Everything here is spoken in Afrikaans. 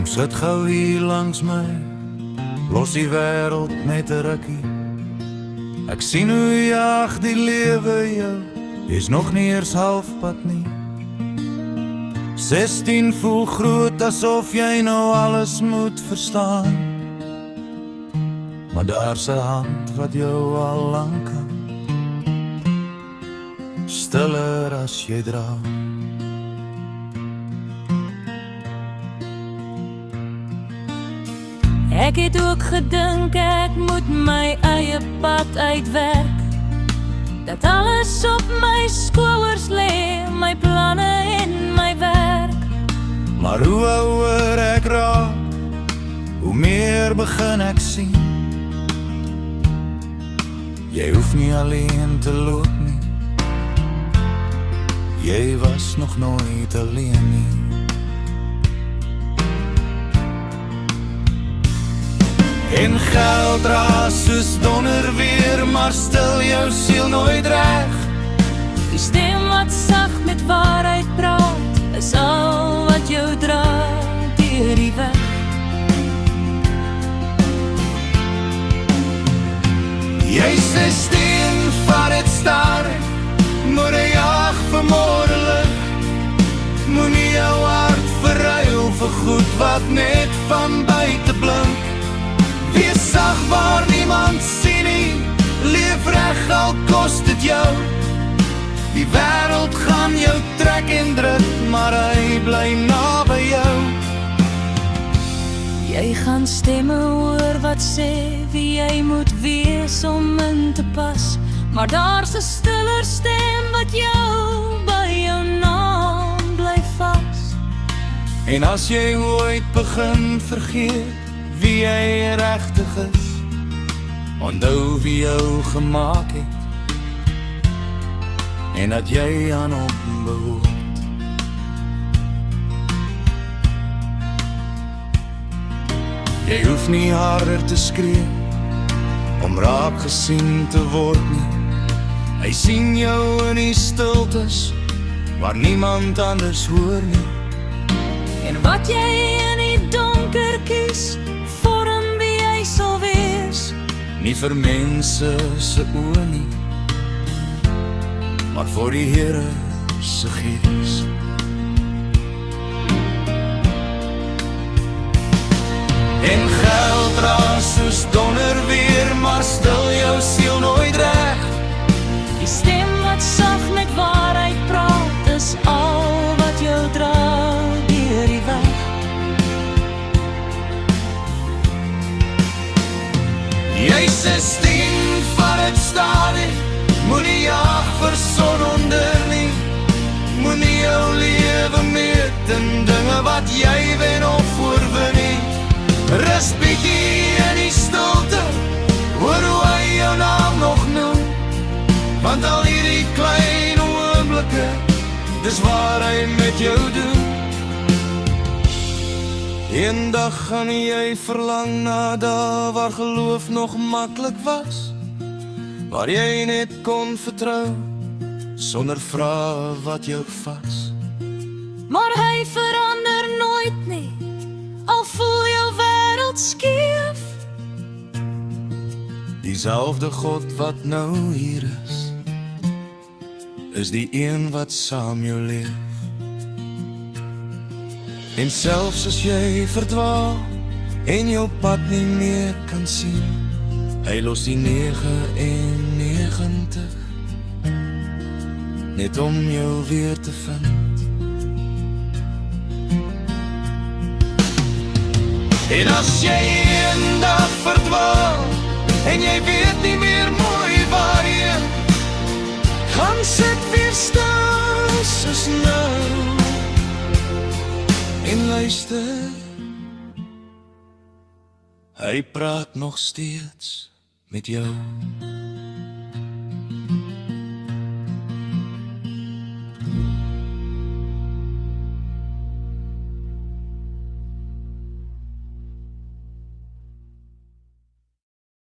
Kom sit gou hier langs my, los die wêreld net 'n rukkie. Ek sien hoe jag die lewe jou, jy's nog nie eers halfpad nie. 16 voel groot asof jy nou alles moet verstaan. Maar daar's 'n hand wat jou al lang kan, stiller as jy dra. Ek het ook gedink ek moet my eie pad uitwerk, dat alles op my skouers lê, my planne en my werk. Maar hoe ouer ek raak, hoe meer begin ek sien, jy hoef nie alleen te loop nie, jy was nog nooit alleen nie. En geld raas soos donder weer, maar stil jou siel nooit reg. Die stem wat sag met waarheid praat, is al wat jou dra deur die weg. Jy's 'n steen, vat het stadig, moet jy jag vir môre lig. Moenie jou hart verruil vir goed wat net van buite blink. Wees sag waar niemand sien nie, leef reg al kost dit jou. Die wêreld gaan jou trek en druk, maar hy bly naby jou. Jy gaan stemme hoor wat sê wie jy moet wees om in te pas, maar daar's 'n stiller stem wat jou by jou naam bly vas. En as jy ooit begin vergeet wie jy regtig is, onthou wie jou gemaak het, en dat jy aan hom behoort. Jy hoef nie harder te skree, om raak gesien te word nie. Hy sien jou in die stiltes, waar niemand anders hoor nie. En wat jy in die donker kies, vorm wie jy sal wees. Nie vir mense se oë nie, maar vir die Here se gees. En geld raas soos donder weer, maar stil jou siel nooit reg. Die stem wat sag met waarheid praat, is al wat jou dra deur die weg. Jy's 'n steen, vat het stadig, moenie jag vir son onder nie. Moenie jou lewe meet in dinge wat jy wen of oorwin nie. Rus bietjie in die stilte, hoor hoe hy jou naam nog noem. Want al hierdie klein oomblikke, dis waar hy met jou doen. Eendag gaan jy verlang na dae waar geloof nog maklik was, waar jy net kon vertrou, sonder vrae wat jou vas. Maar hy verander nooit nie, al voel jou wêreld skeef. Diezelfde God wat nou hier is die een wat saam jou leef. En selfs as jy verdwaal en jou pad nie meer kan sien, hy los die 99 net om jou weer te vind. En as jy eendag verdwaal en jy weet nie meer mooi waarheen, gaan sit weer stil soos nou en luister. Hy praat nog steeds met jou.